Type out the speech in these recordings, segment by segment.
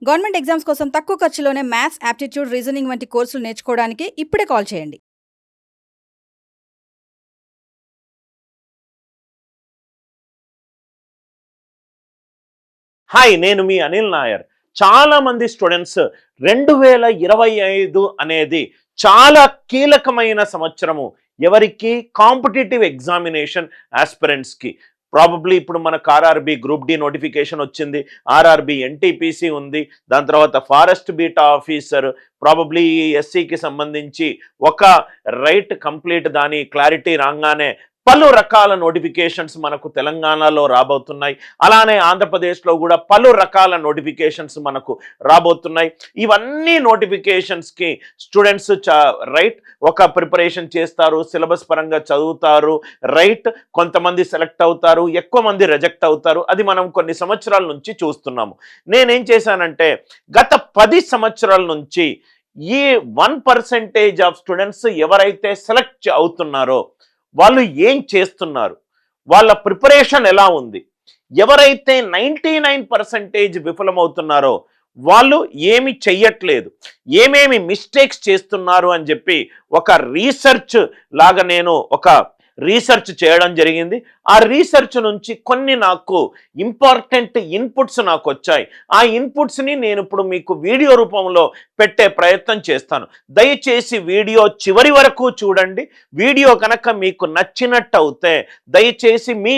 Government exams కోసం తక్కువ ఖర్చులోనే maths, aptitude, reasoning వంటి కోర్సులు నేర్చుకోవడానికి ఇప్పుడే కాల్ చేయండి. హాయ్, నేను మీ అనిల్ నాయర్. చాలా మంది స్టూడెంట్స్ 2025 అనేది చాలా కీలకమైన సంవత్సరము. ఎవరికి? Competitive examination ఆస్పిరెంట్స్కి. ప్రాబబ్లీ ఇప్పుడు మనకు ఆర్ఆర్బి గ్రూప్ డి నోటిఫికేషన్ వచ్చింది, ఆర్ఆర్బి ఎన్టీపీసీ ఉంది, దాని తర్వాత ఫారెస్ట్ బీటా ఆఫీసర్, ప్రాబబ్లీ ఎస్సీకి సంబంధించి ఒక రైట్ కంప్లీట్ దాని క్లారిటీ రాగానే పలు రకాల నోటిఫికేషన్స్ మనకు తెలంగాణలో రాబోతున్నాయి. అలానే ఆంధ్రప్రదేశ్లో కూడా పలు రకాల నోటిఫికేషన్స్ మనకు రాబోతున్నాయి. ఇవన్నీ నోటిఫికేషన్స్కి స్టూడెంట్స్ రైట్ ఒక ప్రిపరేషన్ చేస్తారు, సిలబస్ పరంగా చదువుతారు, రైట్ కొంతమంది సెలెక్ట్ అవుతారు, ఎక్కువ మంది రిజెక్ట్ అవుతారు. అది మనం కొన్ని సంవత్సరాల నుంచి చూస్తున్నాము. నేనేం చేశానంటే గత 10 సంవత్సరాల నుంచి ఈ 1% ఆఫ్ స్టూడెంట్స్ ఎవరైతే సెలెక్ట్ అవుతున్నారో వాళ్ళు ఏం చేస్తున్నారు, వాళ్ళ ప్రిపరేషన్ ఎలా ఉంది, ఎవరైతే 99% విఫలమవుతున్నారో వాళ్ళు ఏమి చెయ్యట్లేదు, ఏమేమి మిస్టేక్స్ చేస్తున్నారు అని చెప్పి ఒక రీసెర్చ్ లాగా నేను ఒక రీసెర్చ్ చేయడం జరిగింది. ఆ రీసెర్చ్ నుంచి కొన్ని నాకు ఇంపార్టెంట్ ఇన్పుట్స్ నాకు వచ్చాయి. ఆ ఇన్పుట్స్ని నేను ఇప్పుడు మీకు వీడియో రూపంలో పెట్టే ప్రయత్నం చేస్తాను. దయచేసి వీడియో చివరి వరకు చూడండి. వీడియో కనుక మీకు నచ్చినట్టు అవుతే దయచేసి మీ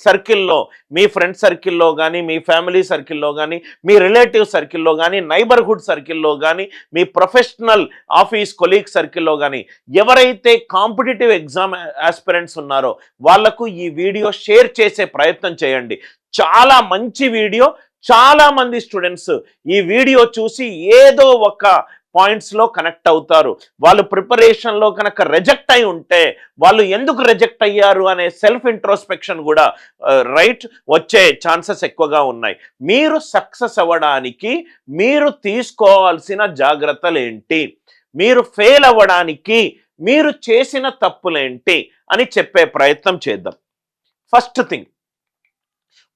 సర్కిల్లో, మీ ఫ్రెండ్ సర్కిల్లో కానీ, మీ ఫ్యామిలీ సర్కిల్లో కానీ, మీ రిలేటివ్ సర్కిల్లో కానీ, నైబర్హుడ్ సర్కిల్లో కానీ, మీ ప్రొఫెషనల్ ఆఫీస్ కొలీగ్ సర్కిల్లో కానీ ఎవరైతే కాంపిటేటివ్ ఎగ్జామ్ ఆస్పిరెంట్స్ ఉన్నారో వాళ్లకు ఈ వీడియో షేర్ చేసే ప్రయత్నం చేయండి. చాలా మంచి వీడియో. చాలా మంది స్టూడెంట్స్ ఈ వీడియో చూసి ఏదో ఒక పాయింట్స్లో కనెక్ట్ అవుతారు. వాళ్ళు ప్రిపరేషన్లో కనుక రిజెక్ట్ అయి ఉంటే వాళ్ళు ఎందుకు రిజెక్ట్ అయ్యారు అనే సెల్ఫ్ ఇంట్రోస్పెక్షన్ కూడా రైట్ వచ్చే ఛాన్సెస్ ఎక్కువగా ఉన్నాయి. మీరు సక్సెస్ అవ్వడానికి మీరు తీసుకోవాల్సిన జాగ్రత్తలు ఏంటి, మీరు ఫెయిల్ అవ్వడానికి మీరు చేసిన తప్పులేంటి అని చెప్పే ప్రయత్నం చేద్దాం. ఫస్ట్ థింగ్,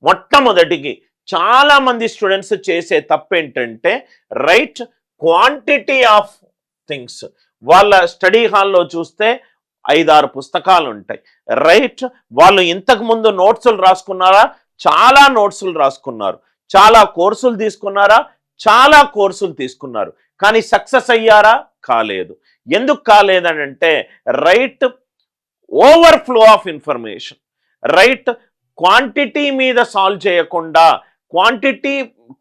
మొట్టమొదటికి చాలా మంది స్టూడెంట్స్ చేసే తప్పు ఏంటంటే రైట్ క్వాంటిటీ ఆఫ్ థింగ్స్. వాళ్ళ స్టడీ హాల్లో చూస్తే 5-6 పుస్తకాలు ఉంటాయి. రైట్, వాళ్ళు ఇంతకు ముందు నోట్సులు రాసుకున్నారా? చాలా నోట్సులు రాసుకున్నారు. చాలా కోర్సులు తీసుకున్నారా? చాలా కోర్సులు తీసుకున్నారు. కానీ సక్సెస్ అయ్యారా? కాలేదు. ఎందుకు కాలేదని అంటే right overflow of information. Right, quantity మీద సాల్వ్ చేయకుండా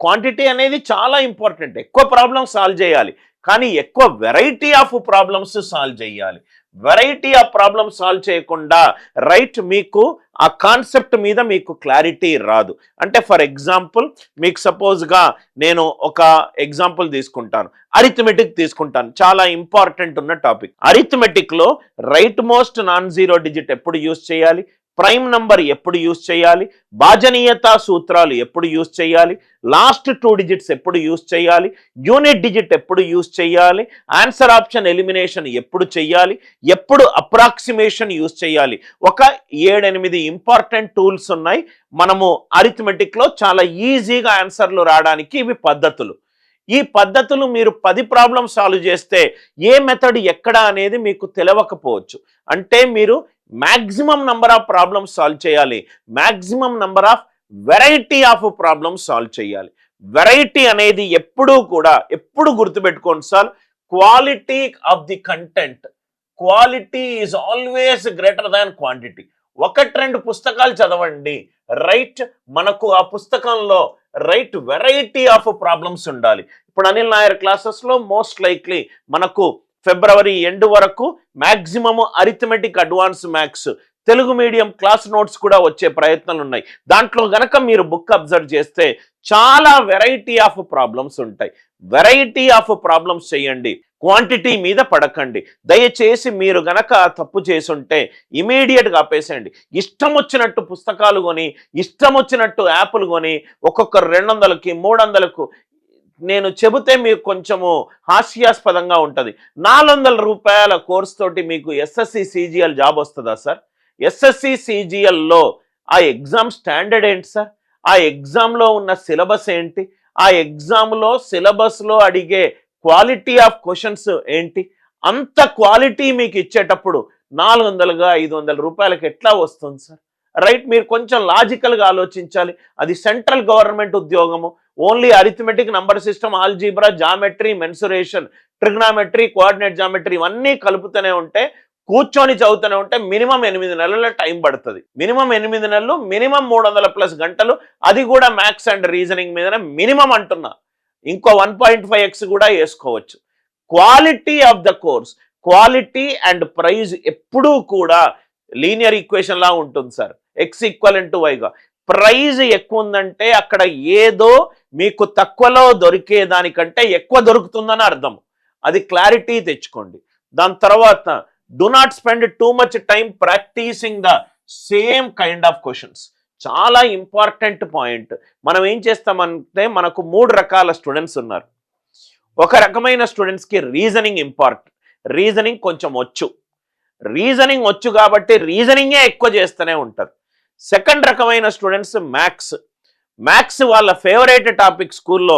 క్వాంటిటీ అనేది చాలా ఇంపార్టెంట్. ఎక్కువ ప్రాబ్లమ్స్ సాల్వ్ చేయాలి, కానీ ఎక్కువ వెరైటీ ఆఫ్ ప్రాబ్లమ్స్ సాల్వ్ చేయాలి. వెరైటీ ఆఫ్ ప్రాబ్లమ్స్ సాల్వ్ చేయకుండా రైట్ మీకు ఆ కాన్సెప్ట్ మీద మీకు క్లారిటీ రాదు. అంటే ఫర్ ఎగ్జాంపుల్ మీకు సపోజ్గా నేను ఒక ఎగ్జాంపుల్ తీసుకుంటాను, అరిథమెటిక్ తీసుకుంటాను. చాలా ఇంపార్టెంట్ ఉన్న టాపిక్. అరిథమెటిక్లో right most non zero digit ఎప్పుడు యూజ్ చేయాలి, ప్రైమ్ నంబర్ ఎప్పుడు యూజ్ చేయాలి, భాజనీయతా సూత్రాలు ఎప్పుడు యూజ్ చేయాలి, లాస్ట్ 2 డిజిట్స్ ఎప్పుడు యూజ్ చేయాలి, యూనిట్ డిజిట్ ఎప్పుడు యూజ్ చేయాలి, ఆన్సర్ ఆప్షన్ ఎలిమినేషన్ ఎప్పుడు చేయాలి, ఎప్పుడు అప్రాక్సిమేషన్ యూజ్ చేయాలి. ఒక 7-8 ఇంపార్టెంట్ టూల్స్ ఉన్నాయి. మనము అరిథమెటిక్లో చాలా ఈజీగా ఆన్సర్లు రావడానికి ఇవి పద్ధతులు. ఈ పద్ధతులు మీరు 10 ప్రాబ్లమ్స్ సాల్వ్ చేస్తే ఏ మెథడ్ ఎక్కడ అనేది మీకు తెలియకపోవచ్చు. అంటే మీరు maximum number of problems solve చేయాలి, maximum number of variety of problems solve చేయాలి. వెరైటీ అనేది ఎప్పుడు గుర్తుపెట్టుకోండి sir, quality of the content. Quality is always greater than quantity. 1-2 పుస్తకాలు చదవండి, రైట్ మనకు ఆ పుస్తకంలో రైట్ వెరైటీ ఆఫ్ ప్రాబ్లమ్స్ ఉండాలి. ఇప్పుడు అనిల్ నాయర్ క్లాసెస్లో మోస్ట్ లైక్లీ మనకు ఫిబ్రవరి ఎండ్ వరకు maximum arithmetic advance maths Telugu medium class notes కూడా వచ్చే ప్రయత్నాలు ఉన్నాయి. దాంట్లో గనక మీరు బుక్ అబ్జర్వ్ చేస్తే చాలా వెరైటీ ఆఫ్ ప్రాబ్లమ్స్ ఉంటాయి. వెరైటీ ఆఫ్ ప్రాబ్లమ్స్ చేయండి, క్వాంటిటీ మీద పడకండి. దయచేసి మీరు గనక తప్పు చేసుంటే ఇమీడియట్గా ఆపేసేయండి. ఇష్టం వచ్చినట్టు పుస్తకాలు కొని, ఇష్టం వచ్చినట్టు యాప్లు కొని, ఒక్కొక్కరు 200కి 300కు నేను చెబితే మీకు కొంచెము హాస్యాస్పదంగా ఉంటుంది. 400 రూపాయల కోర్స్ తోటి మీకు ఎస్ఎస్సి సిజిఎల్ జాబ్ వస్తుందా సార్? ఎస్ఎస్సి సిజిఎల్లో ఆ ఎగ్జామ్ స్టాండర్డ్ ఏంటి సార్? ఆ ఎగ్జామ్లో ఉన్న సిలబస్ ఏంటి? ఆ ఎగ్జామ్లో సిలబస్లో అడిగే క్వాలిటీ ఆఫ్ క్వశ్చన్స్ ఏంటి? అంత క్వాలిటీ మీకు ఇచ్చేటప్పుడు 400గా 500 రూపాయలకి ఎట్లా వస్తుంది సార్? రైట్, మీరు కొంచెం లాజికల్గా ఆలోచించాలి. అది సెంట్రల్ గవర్నమెంట్ ఉద్యోగము, only arithmetic, number system, algebra, geometry, mensuration, trigonometry, coordinate geometry ఇవన్నీ కలుపుతూనే ఉంటే, కూర్చొని చదువుతూనే ఉంటే మినిమం 8 నెలల టైం పడుతుంది. మినిమం 8 నెలలు, మినిమం 300+ గంటలు, అది కూడా మ్యాథ్స్ అండ్ రీజనింగ్ మీదనే మినిమం అంటున్నా. ఇంకో 1.5x కూడా వేసుకోవచ్చు. Quality of the course, quality and price ఎప్పుడూ కూడా లీనియర్ ఈక్వేషన్ లా ఉంటుంది సార్. x=y. ప్రైజ్ ఎక్కువ ఉందంటే అక్కడ ఏదో మీకు తక్కువలో దొరికే దానికంటే ఎక్కువ దొరుకుతుందని అర్థం. అది క్లారిటీ తెచ్చుకోండి. దాని తర్వాత do not spend too much time practicing the same kind of questions. చాలా ఇంపార్టెంట్ పాయింట్. మనం ఏం చేస్తామంటే, మనకు 3 రకాల స్టూడెంట్స్ ఉన్నారు. ఒక రకమైన స్టూడెంట్స్కి రీజనింగ్ ఇంపార్టెంట్, రీజనింగ్ కొంచెం రీజనింగ్ వచ్చు కాబట్టి రీజనింగే ఎక్కువ చేస్తూనే ఉంటారు. సెకండ్ రకమైన స్టూడెంట్స్ మ్యాథ్స్ వాళ్ళ ఫేవరెట్ టాపిక్, స్కూల్లో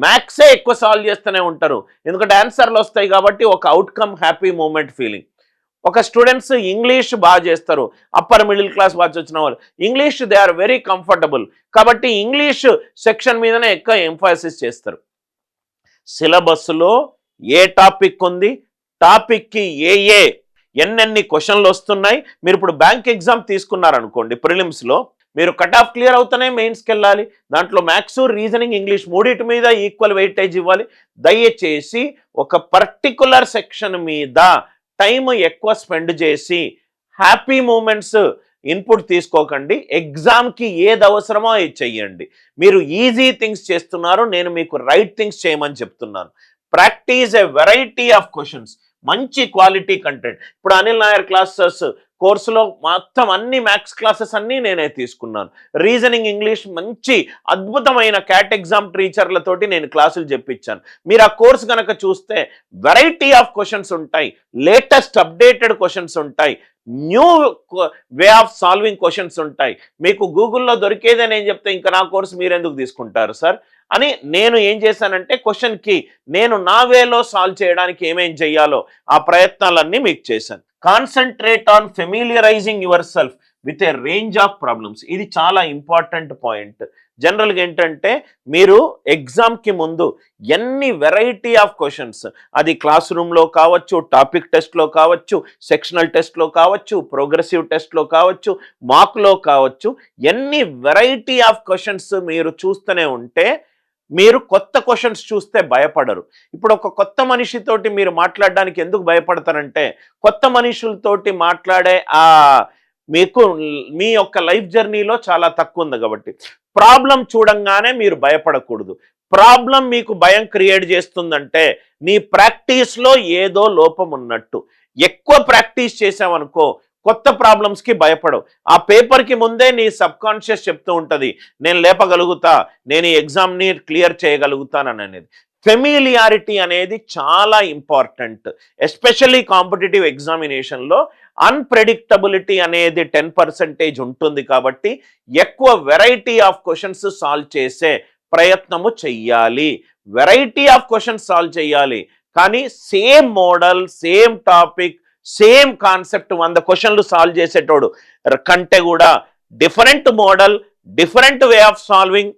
మ్యాథ్సే ఎక్కువ సాల్వ్ చేస్తూనే ఉంటారు. ఎందుకంటే ఆన్సర్లు వస్తాయి కాబట్టి ఒక అవుట్కమ్, హ్యాపీ మూమెంట్ ఫీలింగ్. ఒక స్టూడెంట్స్ ఇంగ్లీష్ బాగా చేస్తారు, అప్పర్ మిడిల్ క్లాస్ బాగా వచ్చిన వాళ్ళు English they are very comfortable కాబట్టి ఇంగ్లీష్ సెక్షన్ మీదనే ఎక్కువ ఎంఫాసిస్ చేస్తారు. సిలబస్లో ఏ టాపిక్ ఉంది, టాపిక్కి ఎన్నెన్ని క్వశ్చన్లు వస్తున్నాయి. మీరు ఇప్పుడు బ్యాంక్ ఎగ్జామ్ తీసుకున్నారనుకోండి, ప్రిలిమ్స్లో మీరు కట్ ఆఫ్ క్లియర్ అవుతానే మెయిన్స్కి వెళ్ళాలి. దాంట్లో మ్యాథ్స్, రీజనింగ్, ఇంగ్లీష్ మూడింటి మీద ఈక్వల్ వెయిటేజ్ ఇవ్వాలి. దయచేసి ఒక పర్టికులర్ సెక్షన్ మీద టైం ఎక్కువ స్పెండ్ చేసి హ్యాపీ మూమెంట్స్ ఇన్పుట్ తీసుకోకండి. ఎగ్జామ్కి ఏది అవసరమో అది చెయ్యండి. మీరు ఈజీ థింగ్స్ చేస్తున్నారు, నేను మీకు రైట్ థింగ్స్ చేయమని చెప్తున్నాను. Practice a variety of questions, మంచి క్వాలిటీ కంటెంట్. ఇప్పుడు అనిల్ నాయర్ క్లాసెస్ కోర్సులో మొత్తం అన్ని మ్యాథ్స్ క్లాసెస్ అన్నీ నేనే తీసుకున్నాను. రీజనింగ్, ఇంగ్లీష్ మంచి అద్భుతమైన క్యాట్ ఎగ్జామ్ టీచర్లతోటి నేను క్లాసులు చెప్పించాను. మీరు ఆ కోర్స్ కనుక చూస్తే వెరైటీ ఆఫ్ క్వశ్చన్స్ ఉంటాయి, లేటెస్ట్ అప్డేటెడ్ క్వశ్చన్స్ ఉంటాయి, new way of solving questions ఉంటాయి. మీకు గూగుల్లో దొరికేదే నేను చెప్తే ఇంకా నా కోర్సు మీరు ఎందుకు తీసుకుంటారు సార్ అని నేను ఏం చేశానంటే, క్వశ్చన్కి నేను నా వేలో సాల్వ్ చేయడానికి ఏమేం చెయ్యాలో ఆ ప్రయత్నాలన్నీ మీకు చేశాను. Concentrate on familiarising yourself with a range of problems. ఇది చాలా ఇంపార్టెంట్ పాయింట్. జనరల్గా ఏంటంటే, మీరు ఎగ్జామ్కి ముందు ఎన్ని వెరైటీ ఆఫ్ క్వశ్చన్స్, అది క్లాస్ రూమ్లో కావచ్చు, టాపిక్ టెస్ట్లో కావచ్చు, సెక్షనల్ టెస్ట్లో కావచ్చు, ప్రోగ్రెసివ్ టెస్ట్లో కావచ్చు, మార్క్లో కావచ్చు, ఎన్ని వెరైటీ ఆఫ్ క్వశ్చన్స్ మీరు చూస్తూనే ఉంటే మీరు కొత్త క్వశ్చన్స్ చూస్తే భయపడరు. ఇప్పుడు ఒక కొత్త మనిషితోటి మీరు మాట్లాడడానికి ఎందుకు భయపడతారంటే, కొత్త మనుషులతోటి మాట్లాడే మీకు మీ యొక్క లైఫ్ జర్నీలో చాలా తక్కువ ఉంది కాబట్టి. ప్రాబ్లం చూడంగానే మీరు భయపడకూడదు. ప్రాబ్లం మీకు భయం క్రియేట్ చేస్తుందంటే నీ ప్రాక్టీస్లో ఏదో లోపం ఉన్నట్టు. ఎక్కువ ప్రాక్టీస్ చేసావనుకో కొత్త ప్రాబ్లమ్స్కి భయపడవు. ఆ పేపర్కి ముందే నీ సబ్ కాన్షియస్ చెప్తూ ఉంటుంది, నేను లేపగలుగుతా, నేను ఈ ఎగ్జామ్ని క్లియర్ చేయగలుగుతానని అనేది. ఫెమిలియారిటీ అనేది చాలా ఇంపార్టెంట్, ఎస్పెషల్లీ కాంపిటేటివ్ ఎగ్జామినేషన్లో. అన్ప్రెడిక్టబిలిటీ అనేది 10% ఉంటుంది కాబట్టి ఎక్కువ వెరైటీ ఆఫ్ క్వశ్చన్స్ సాల్వ్ చేసే ప్రయత్నము చెయ్యాలి. వెరైటీ ఆఫ్ క్వశ్చన్స్ సాల్వ్ చేయాలి, కానీ same model, same topic, same concept 100 క్వశ్చన్లు సాల్వ్ చేసేటోడు కంటే కూడా different model, different way of solving,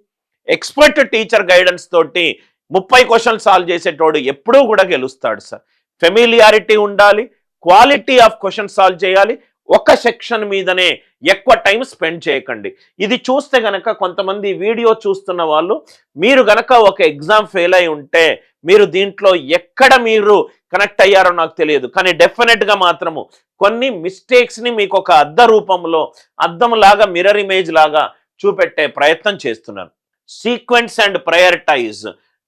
expert teacher guidance తోటి 30 క్వశ్చన్లు సాల్వ్ చేసేటోడు ఎప్పుడూ కూడా గెలుస్తాడు సార్. ఫెమిలియారిటీ ఉండాలి, క్వాలిటీ ఆఫ్ క్వశ్చన్ సాల్వ్ చేయాలి, ఒక సెక్షన్ మీదనే ఎక్కువ టైం స్పెండ్ చేయకండి. ఇది చూస్తే గనక కొంతమంది వీడియో చూస్తున్న వాళ్ళు, మీరు గనక ఒక ఎగ్జామ్ ఫెయిల్ అయి ఉంటే మీరు దీంట్లో ఎక్కడ మీరు కనెక్ట్ అయ్యారో నాకు తెలియదు, కానీ డెఫినెట్గా మాత్రము కొన్ని మిస్టేక్స్ని మీకు ఒక అద్దం లాగా, మిర్రర్ ఇమేజ్ లాగా చూపెట్టే ప్రయత్నం చేస్తున్నాను. Sequence and prioritize.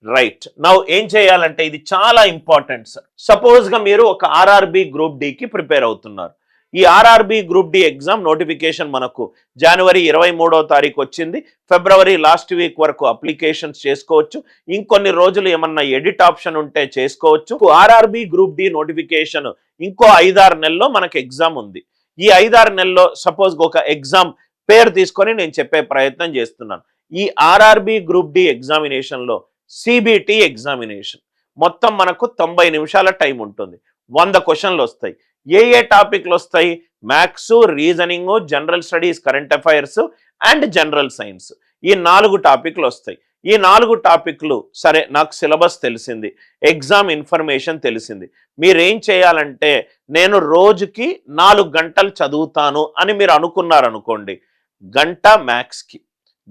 Right, now ఏం చేయాలంటే ఇది చాలా ఇంపార్టెంట్ సార్. సపోజ్గా మీరు ఒక ఆర్ఆర్బి గ్రూప్ డికి ప్రిపేర్ అవుతున్నారు. ఈ RRB group D exam notification మనకు జనవరి 23వ తారీఖు వచ్చింది. ఫిబ్రవరి లాస్ట్ వీక్ వరకు అప్లికేషన్స్ చేసుకోవచ్చు. ఇంకొన్ని రోజులు ఏమన్నా ఎడిట్ ఆప్షన్ ఉంటే చేసుకోవచ్చు. ఆర్ఆర్బి గ్రూప్ డి నోటిఫికేషన్ ఇంకో 5-6 నెలల్లో మనకు ఎగ్జామ్ ఉంది. ఈ 5-6 నెలల్లో సపోజ్ ఒక ఎగ్జామ్ పేరు తీసుకొని నేను చెప్పే ప్రయత్నం చేస్తున్నాను. ఈ ఆర్ఆర్బి గ్రూప్ డి ఎగ్జామినేషన్లో సిబిటి ఎగ్జామినేషన్ మొత్తం మనకు 90 నిమిషాల టైం ఉంటుంది. 100 క్వశ్చన్లు వస్తాయి. ఏ టాపిక్లు వస్తాయి? Maths, reasoning, general studies, current affairs and general science. ఈ 4 టాపిక్లు వస్తాయి. ఈ 4 టాపిక్లు సరే, నాకు సిలబస్ తెలిసింది, ఎగ్జామ్ ఇన్ఫర్మేషన్ తెలిసింది. మీరేం చేయాలంటే, నేను రోజుకి 4 గంటలు చదువుతాను అని మీరు అనుకున్నారనుకోండి, గంట మ్యాథ్స్కి,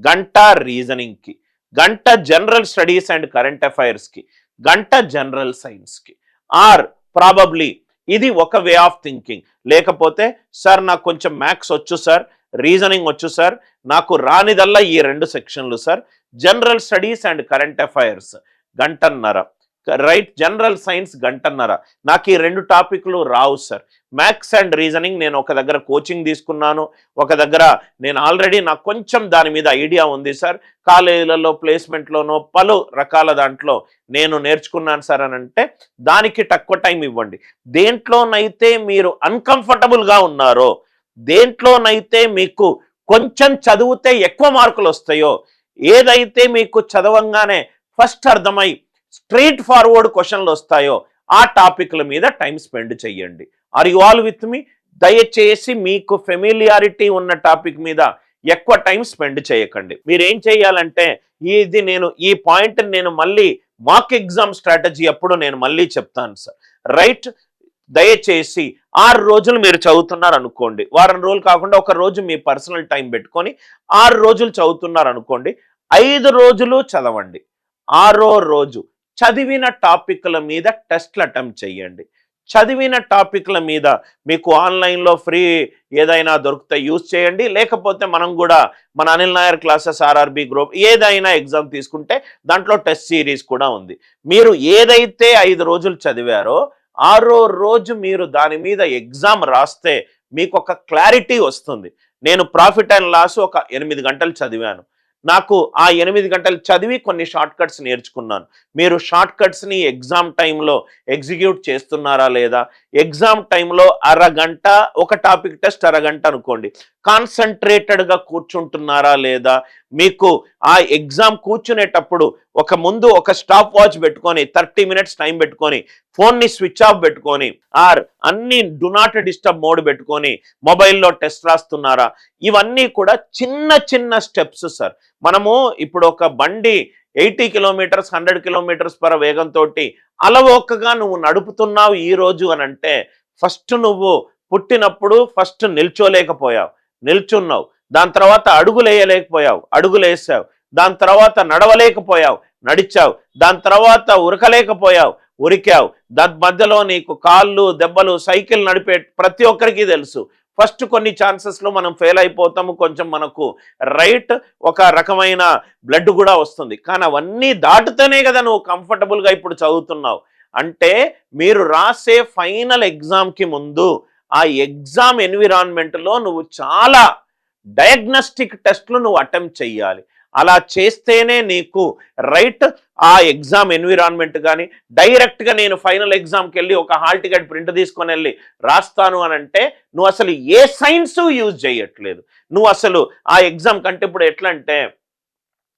గంట రీజనింగ్కి, గంట జనరల్ స్టడీస్ అండ్ కరెంట్ అఫైర్స్కి, గంట జనరల్ సైన్స్కి. ఆర్ ప్రాబబ్లీ ఇది ఒక వే ఆఫ్ థింకింగ్. లేకపోతే సార్ నాకు కొంచెం మ్యాథ్స్ వచ్చు సార్, రీజనింగ్ వచ్చు సార్, నాకు రానిదల్లా ఈ 2 సెక్షన్లు sir, general studies and current affairs గంటన్నర, రైట్, జనరల్ సైన్స్ గంటన్నర, నాకు ఈ 2 టాపిక్లు రావు సార్. మ్యాథ్స్ అండ్ రీజనింగ్ నేను ఒక దగ్గర కోచింగ్ తీసుకున్నాను, ఒక దగ్గర నేను ఆల్రెడీ నాకు కొంచెం దాని మీద ఐడియా ఉంది సార్, కాలేజీలలో ప్లేస్మెంట్లోనో పలు రకాల దాంట్లో నేను నేర్చుకున్నాను సార్ అని అంటే దానికి తక్కువ టైం ఇవ్వండి. దేంట్లోనైతే మీరు అన్కంఫర్టబుల్గా ఉన్నారో, దేంట్లోనైతే మీకు కొంచెం చదివితే ఎక్కువ మార్కులు వస్తాయో, ఏదైతే మీకు చదవంగానే ఫస్ట్ అర్థమై స్ట్రైట్ ఫార్వర్డ్ క్వశ్చన్లు వస్తాయో ఆ టాపిక్ల మీద టైం స్పెండ్ చెయ్యండి. ఆర్ యు ఆల్ విత్ మీ? దయచేసి మీకు ఫెమిలియారిటీ ఉన్న టాపిక్ మీద ఎక్కువ టైం స్పెండ్ చేయకండి. మీరు ఏం చేయాలంటే, ఈ పాయింట్ నేను మళ్ళీ మాక్ ఎగ్జామ్ స్ట్రాటజీ అప్పుడు నేను మళ్ళీ చెప్తాను సార్, రైట్. దయచేసి 6 రోజులు మీరు చదువుతున్నారు అనుకోండి, వారం రోజులు కాకుండా ఒక రోజు మీ పర్సనల్ టైం పెట్టుకొని 6 రోజులు చదువుతున్నారు అనుకోండి, 5 రోజులు చదవండి. 6వ రోజు చదివిన టాపిక్ల మీద టెస్ట్లు అటెంప్ట్ చేయండి. చదివిన టాపిక్ల మీద మీకు ఆన్లైన్లో ఫ్రీ ఏదైనా దొరికితే యూజ్ చేయండి. లేకపోతే మనం కూడా మన Anil Nair classes, RRB group ఏదైనా ఎగ్జామ్ తీసుకుంటే దాంట్లో టెస్ట్ సిరీస్ కూడా ఉంది. మీరు ఏదైతే 5 రోజులు చదివారో 6వ రోజు మీరు దాని మీద ఎగ్జామ్ రాస్తే మీకు ఒక క్లారిటీ వస్తుంది. నేను ప్రాఫిట్ అండ్ లాస్ ఒక 8 గంటలు చదివాను, నాకు ఆ 8 గంటలు చదివి కొన్ని షార్ట్ కట్స్ నేర్చుకున్నాను. మీరు షార్ట్ కట్స్ని ఎగ్జామ్ టైంలో ఎగ్జిక్యూట్ చేస్తున్నారా లేదా? ఎగ్జామ్ టైంలో అరగంట ఒక టాపిక్ టెస్ట్, అరగంట అనుకోండి, కాన్సన్ట్రేటెడ్గా కూర్చుంటున్నారా లేదా? మీకు ఆ ఎగ్జామ్ కూర్చునేటప్పుడు ముందు ఒక స్టాప్ వాచ్ పెట్టుకొని 30 మినిట్స్ టైం పెట్టుకొని ఫోన్ని స్విచ్ ఆఫ్ పెట్టుకొని, ఆర్ అన్ని డు నాట్ డిస్టర్బ్ మోడ్ పెట్టుకొని మొబైల్లో టెస్ట్ రాస్తున్నారా? ఇవన్నీ కూడా చిన్న చిన్న స్టెప్స్ సార్. మనము ఇప్పుడు ఒక బండి 80 కిలోమీటర్స్ 100 కిలోమీటర్స్ పర్ వేగంతో అలవోకగా నువ్వు నడుపుతున్నావు ఈ రోజు అని అంటే, ఫస్ట్ నువ్వు పుట్టినప్పుడు ఫస్ట్ నిల్చోలేకపోయావు, నిల్చున్నావు, దాని తర్వాత అడుగులేయలేకపోయావు, అడుగులేసావు, దాని తర్వాత నడవలేకపోయావు, నడిచావు, దాని తర్వాత ఉరకలేకపోయావు, ఉరికావు, దాని మధ్యలో నీకు కాళ్ళు దెబ్బలు, సైకిల్ నడిపే ప్రతి ఒక్కరికి తెలుసు. ఫస్ట్ కొన్ని ఛాన్సెస్లో మనం ఫెయిల్ అయిపోతాము, కొంచెం మనకు రైట్ ఒక రకమైన బ్లడ్ కూడా వస్తుంది. కానీ అవన్నీ దాటుతూనే కదా నువ్వు కంఫర్టబుల్గా ఇప్పుడు చదువుతున్నావు. అంటే మీరు రాసే ఫైనల్ ఎగ్జామ్కి ముందు ఆ ఎగ్జామ్ ఎన్విరాన్మెంట్లో నువ్వు చాలా డయాగ్నోస్టిక్ టెస్ట్లు నువ్వు అటెంప్ట్ చెయ్యాలి. అలా చేస్తేనే నీకు రైట్ ఆ ఎగ్జామ్ ఎన్విరాన్మెంట్ కానీ, డైరెక్ట్గా నేను ఫైనల్ ఎగ్జామ్కి వెళ్ళి ఒక హాల్ టికెట్ ప్రింట్ తీసుకొని వెళ్ళి రాస్తాను అని అంటే నువ్వు అసలు ఏ సైన్స్ యూజ్ చేయట్లేదు. నువ్వు అసలు ఆ ఎగ్జామ్ కంటే ఇప్పుడు ఎట్లా అంటే,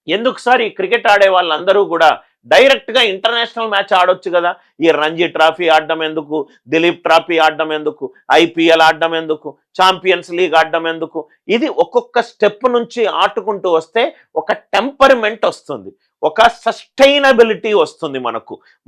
ఎందుకు సార్ ఈ క్రికెట్ ఆడే వాళ్ళందరూ కూడా డైరెక్ట్గా ఇంటర్నేషనల్ మ్యాచ్ ఆడొచ్చు కదా? ఈ రంజీ ట్రాఫీ ఆడడం ఎందుకు, దిలీప్ ట్రాఫీ ఆడడం ఎందుకు, ఐపీఎల్ ఆడడం ఎందుకు, ఛాంపియన్స్ లీగ్ ఆడడం ఎందుకు? ఇది ఒక్కొక్క స్టెప్ నుంచి ఆటుకుంటూ వస్తే ఒక టెంపర్మెంట్ వస్తుంది, ఒక సస్టైనబిలిటీ వస్తుంది.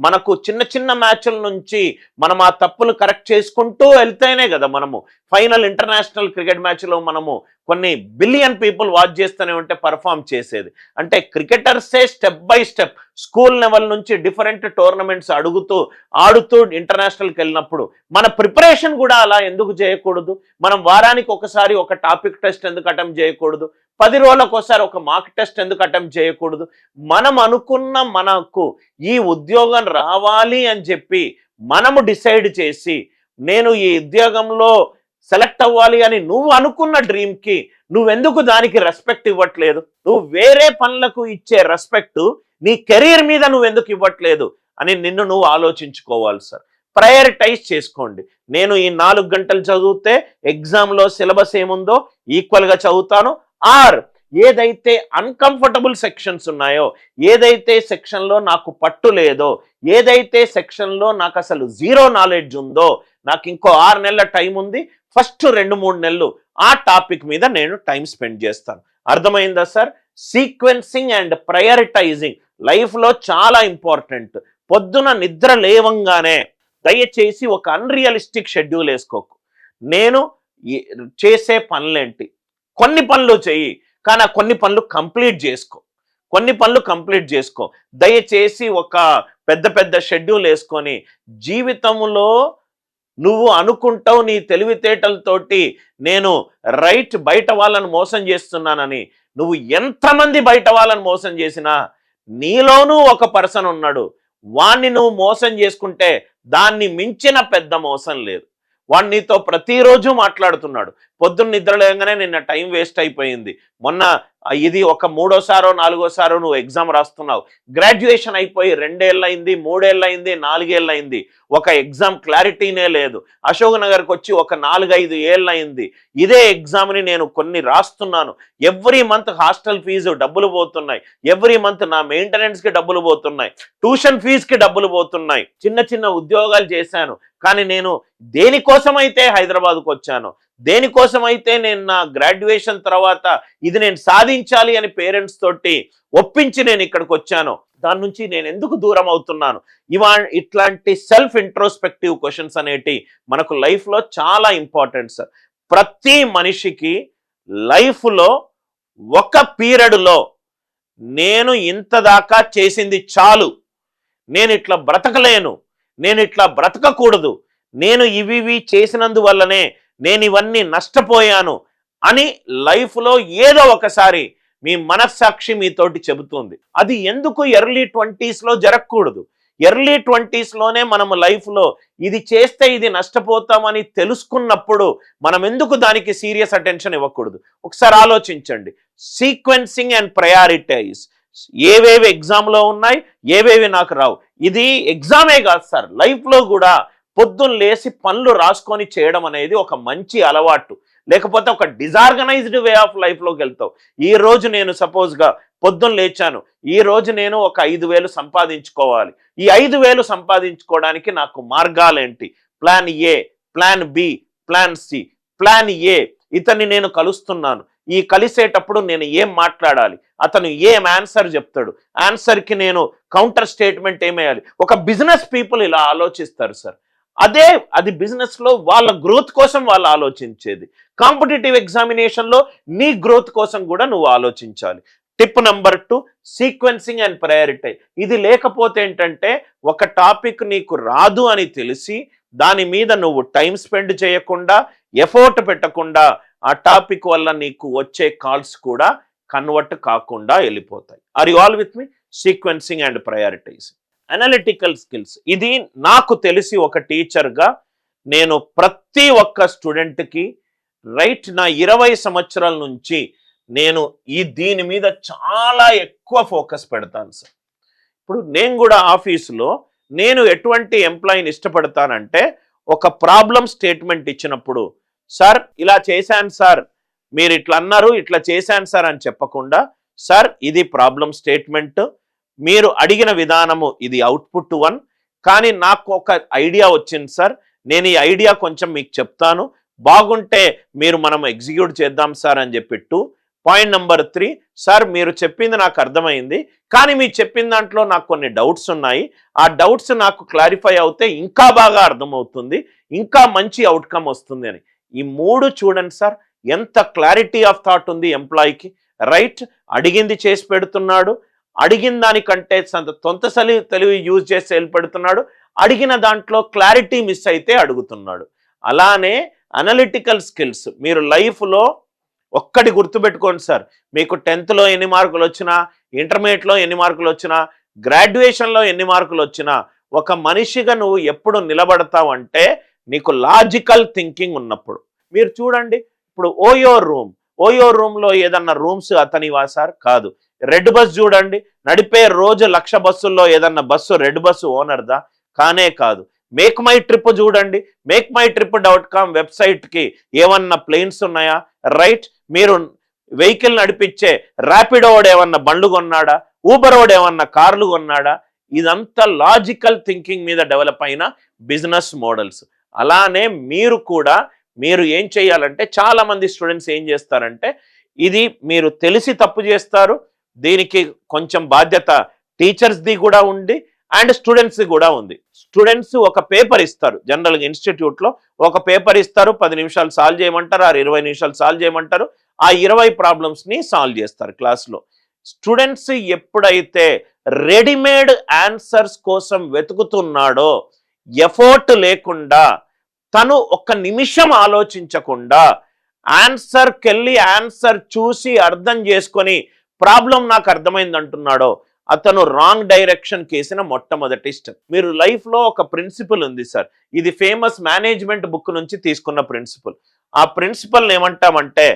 మనకు చిన్న చిన్న మ్యాచ్ల నుంచి మనం ఆ తప్పులు కరెక్ట్ చేసుకుంటూ వెళ్తేనే కదా మనము ఫైనల్ ఇంటర్నేషనల్ క్రికెట్ మ్యాచ్లో మనము కొన్ని బిలియన్ పీపుల్ వాచ్ చేస్తూనే ఉంటే పర్ఫామ్ చేసేది. అంటే క్రికెటర్సే step by step school level నుంచి డిఫరెంట్ టోర్నమెంట్స్ ఆడుతూ ఇంటర్నేషనల్కి వెళ్ళినప్పుడు మన ప్రిపరేషన్ కూడా అలా ఎందుకు చేయకూడదు? మనం వారానికి ఒకసారి ఒక టాపిక్ టెస్ట్ ఎందుకు అటెంప్ట్ చేయకూడదు? 10 రోజులకు ఒకసారి ఒక మాక్ టెస్ట్ ఎందుకు అటెంప్ట్ చేయకూడదు? మనం అనుకున్న మనకు ఈ ఉద్యోగం రావాలి అని చెప్పి మనము డిసైడ్ చేసి, నేను ఈ ఉద్యోగంలో సెలెక్ట్ అవ్వాలి అని నువ్వు అనుకున్న డ్రీమ్కి నువ్వెందుకు దానికి రెస్పెక్ట్ ఇవ్వట్లేదు? నువ్వు వేరే పనులకు ఇచ్చే రెస్పెక్ట్ నీ కెరీర్ మీద నువ్వెందుకు ఇవ్వట్లేదు అని నిన్ను నువ్వు ఆలోచించుకోవాలి సార్. ప్రయారిటైజ్ చేసుకోండి. నేను ఈ 4 గంటలు చదివితే ఎగ్జామ్లో సిలబస్ ఏముందో ఈక్వల్గా చదువుతాను, ఆర్ ఏదైతే అన్కంఫర్టబుల్ సెక్షన్స్ ఉన్నాయో, ఏదైతే సెక్షన్లో నాకు పట్టు లేదో, ఏదైతే సెక్షన్లో నాకు అసలు జీరో నాలెడ్జ్ ఉందో, నాకు ఇంకో 6 నెలల టైం ఉంది, ఫస్ట్ 2-3 నెలలు ఆ టాపిక్ మీద నేను టైం స్పెండ్ చేస్తాను. అర్థమైందా సార్? సీక్వెన్సింగ్ అండ్ ప్రయారిటైజింగ్ లైఫ్లో చాలా ఇంపార్టెంట్. పొద్దున నిద్ర లేవంగానే దయచేసి ఒక అన్రియలిస్టిక్ షెడ్యూల్ వేసుకోకు. నేను చేసే పనులేంటి, కొన్ని పనులు చెయ్యి, కానీ ఆ కొన్ని పనులు కంప్లీట్ చేసుకో. దయచేసి ఒక పెద్ద షెడ్యూల్ వేసుకొని జీవితంలో నువ్వు అనుకుంటావు నీ తెలివితేటలతోటి నేను బయట వాళ్ళని మోసం చేస్తున్నానని. నువ్వు ఎంతమంది బయట వాళ్ళని మోసం చేసినా నీలోనూ ఒక పర్సన్ ఉన్నాడు. వాణ్ణి నువ్వు మోసం చేసుకుంటే దాన్ని మించిన పెద్ద మోసం లేదు. వాడు నీతో ప్రతిరోజు మాట్లాడుతున్నాడు. పొద్దున్న నిద్ర లేగానే నిన్న టైం వేస్ట్ అయిపోయింది, మొన్న ఇది ఒక 3వ సారో 4వ సారో నువ్వు ఎగ్జామ్ రాస్తున్నావు, గ్రాడ్యుయేషన్ అయిపోయి 2 ఏళ్ళు అయింది, 3 ఏళ్ళు అయింది, 4 ఏళ్ళు అయింది, ఒక ఎగ్జామ్ క్లారిటీనే లేదు. అశోక్ నగర్కి వచ్చి ఒక 4-5 ఏళ్ళు అయింది. ఇదే ఎగ్జామ్ని నేను కొన్ని రాస్తున్నాను. ఎవ్రీ మంత్ హాస్టల్ ఫీజు డబ్బులు పోతున్నాయి, ఎవ్రీ మంత్ నా మెయింటెనెన్స్కి డబ్బులు పోతున్నాయి, ట్యూషన్ ఫీజుకి డబ్బులు పోతున్నాయి. చిన్న ఉద్యోగాలు చేశాను, కానీ నేను దేనికోసమైతే హైదరాబాద్కు వచ్చాను, దేనికోసమైతే నేను నా గ్రాడ్యుయేషన్ తర్వాత ఇది నేను సాధించాలి అని పేరెంట్స్ తోటి ఒప్పించి నేను ఇక్కడికి వచ్చాను, దాని నుంచి నేను ఎందుకు దూరం అవుతున్నాను? ఇట్లాంటి సెల్ఫ్ ఇంట్రోస్పెక్టివ్ క్వశ్చన్స్ అనేటి మనకు లైఫ్లో చాలా ఇంపార్టెంట్ సార్. ప్రతి మనిషికి లైఫ్లో ఒక పీరియడ్లో నేను ఇంత దాకా చేసింది చాలు, నేను ఇట్లా బ్రతకలేను, నేను ఇట్లా బ్రతకకూడదు, నేను ఇవి చేసినందువల్లనే నేను ఇవన్నీ నష్టపోయాను అని లైఫ్లో ఏదో ఒకసారి మీ మనస్సాక్షి మీతోటి చెబుతుంది. అది ఎందుకు ఎర్లీ 20sలో జరగకూడదు? ఎర్లీ 20sలోనే మనము లైఫ్లో ఇది చేస్తే ఇది నష్టపోతామని తెలుసుకున్నప్పుడు మనం ఎందుకు దానికి సీరియస్ అటెన్షన్ ఇవ్వకూడదు? ఒకసారి ఆలోచించండి. Sequencing and prioritize. ఏవేవి ఎగ్జామ్లో ఉన్నాయి, ఏవేవి నాకు రావు. ఇది ఎగ్జామే కాదు సార్, లైఫ్లో కూడా పొద్దున్న లేసి పనులు రాసుకొని చేయడం అనేది ఒక మంచి అలవాటు. లేకపోతే ఒక డిజార్గనైజ్డ్ వే ఆఫ్ లైఫ్లోకి వెళ్తావు. ఈ రోజు నేను సపోజ్గా పొద్దున్న లేచాను, ఈ రోజు నేను ఒక 5,000 సంపాదించుకోవాలి. ఈ 5,000 సంపాదించుకోవడానికి నాకు మార్గాలేంటి? Plan A, plan B, plan C. Plan A, ఇతన్ని నేను కలుస్తున్నాను, ఈ కలిసేటప్పుడు నేను ఏం మాట్లాడాలి, అతను ఏం ఆన్సర్ చెప్తాడు, ఆన్సర్కి నేను కౌంటర్ స్టేట్మెంట్ ఏమేయాలి. ఒక బిజినెస్ పీపుల్ ఇలా ఆలోచిస్తారు సార్. అది బిజినెస్లో వాళ్ళ గ్రోత్ కోసం వాళ్ళు ఆలోచించేది. కాంపిటేటివ్ ఎగ్జామినేషన్లో నీ గ్రోత్ కోసం కూడా నువ్వు ఆలోచించాలి. Tip number 2, sequencing and prioritize. ఇది లేకపోతే ఏంటంటే ఒక టాపిక్ నీకు రాదు అని తెలిసి దాని మీద నువ్వు టైం స్పెండ్ చేయకుండా, ఎఫర్ట్ పెట్టకుండా ఆ టాపిక్ వల్ల నీకు వచ్చే కాల్స్ కూడా కన్వర్ట్ కాకుండా వెళ్ళిపోతాయి. Are you all with me? Sequencing and prioritize. Analytical skills. ఇది నాకు తెలిసి ఒక టీచర్గా నేను ప్రతి ఒక్క స్టూడెంట్కి నా 20 సంవత్సరాల నుంచి నేను దీని మీద చాలా ఎక్కువ ఫోకస్ పెడతాను సార్. ఇప్పుడు నేను కూడా ఆఫీసులో నేను ఎటువంటి ఎంప్లాయీని ఇష్టపడతానంటే, ఒక ప్రాబ్లం స్టేట్మెంట్ ఇచ్చినప్పుడు, సార్ ఇలా చేశాను సార్, మీరు ఇట్లా అన్నారు, ఇట్లా చేశాను సార్ అని చెప్పకుండా, సార్ ఇది ప్రాబ్లం స్టేట్మెంట్, మీరు అడిగిన విధానము ఇది అవుట్పుట్ 1, కానీ నాకు ఒక ఐడియా వచ్చింది సార్, నేను ఈ ఐడియా కొంచెం మీకు చెప్తాను, బాగుంటే మనం ఎగ్జిక్యూట్ చేద్దాం సార్ అని చెప్పి 2. పాయింట్ నెంబర్ 3, సార్ మీరు చెప్పింది నాకు అర్థమైంది, కానీ మీరు చెప్పిన దాంట్లో నాకు కొన్ని డౌట్స్ ఉన్నాయి, ఆ డౌట్స్ నాకు క్లారిఫై అవుతే ఇంకా బాగా అర్థమవుతుంది, ఇంకా మంచి అవుట్కమ్ వస్తుంది అని. ఈ 3 చూడండి సార్, ఎంత క్లారిటీ ఆఫ్ థాట్ ఉంది ఎంప్లాయీకి. అడిగింది చేసి పెడుతున్నాడు, అడిగిన దానికంటే తొంత తెలివి యూజ్ చేసి వెళ్ళిపెడుతున్నాడు, అడిగిన దాంట్లో క్లారిటీ మిస్ అయితే అడుగుతున్నాడు. అలానే అనలిటికల్ స్కిల్స్ మీరు లైఫ్లో ఒక్కటి గుర్తుపెట్టుకోండి సార్, మీకు 10th ఎన్ని మార్కులు వచ్చినా, ఇంటర్మీడియట్లో ఎన్ని మార్కులు వచ్చినా, గ్రాడ్యుయేషన్లో ఎన్ని మార్కులు వచ్చినా, ఒక మనిషిగా నువ్వు ఎప్పుడు నిలబడతావంటే నీకు లాజికల్ థింకింగ్ ఉన్నప్పుడు. మీరు చూడండి, ఇప్పుడు ఓయో రూమ్లో ఏదన్నా రూమ్స్ అతనివా సార్? కాదు. రెడ్ బస్ చూడండి, నడిపే రోజు 1,00,000 బస్సుల్లో ఏదన్నా బస్సు రెడ్ బస్సు ఓనర్దా? కానే కాదు. మేక్ మై ట్రిప్ చూడండి, మేక్మైట్రిప్.com వెబ్సైట్కి ఏమన్నా ప్లేన్స్ ఉన్నాయా? మీరు వెహికల్ నడిపించే ర్యాపిడో వాడు ఏమన్నా బండ్లు కొన్నాడా, ఊబర్ వాడు ఏమన్నా కార్లు కొన్నాడా? ఇదంతా లాజికల్ థింకింగ్ మీద డెవలప్ అయిన బిజినెస్ మోడల్స్. అలానే మీరు కూడా మీరు ఏం చేయాలంటే, చాలా మంది స్టూడెంట్స్ ఏం చేస్తారంటే, ఇది మీరు తెలిసి తప్పు చేస్తారు, దీనికి కొంచెం బాధ్యత టీచర్స్ది కూడా ఉంది అండ్ స్టూడెంట్స్ది కూడా ఉంది. స్టూడెంట్స్ ఒక పేపర్ ఇస్తారు, జనరల్గా ఇన్స్టిట్యూట్లో ఒక పేపర్ ఇస్తారు, 10 నిమిషాలు సాల్వ్ చేయమంటారు, 20 నిమిషాలు సాల్వ్ చేయమంటారు, ఆ 20 ప్రాబ్లమ్స్ని సాల్వ్ చేస్తారు క్లాస్లో. స్టూడెంట్స్ ఎప్పుడైతే రెడీమేడ్ ఆన్సర్స్ కోసం వెతుకుతున్నాడో, ఎఫర్ట్ లేకుండా, తను ఒక్క నిమిషం ఆలోచించకుండా ఆన్సర్కి వెళ్ళి ఆన్సర్ చూసి అర్థం చేసుకొని ప్రాబ్లం నాకు అర్థమైంది అంటున్నాడో, అతను రాంగ్ డైరెక్షన్ కేసిన మొట్టమొదటి స్టెప్. మీరు లైఫ్లో ఒక ప్రిన్సిపల్ ఉంది సార్, ఇది ఫేమస్ మేనేజ్మెంట్ బుక్ నుంచి తీసుకున్న ప్రిన్సిపల్. ఆ ప్రిన్సిపల్ ఏమంటామంటే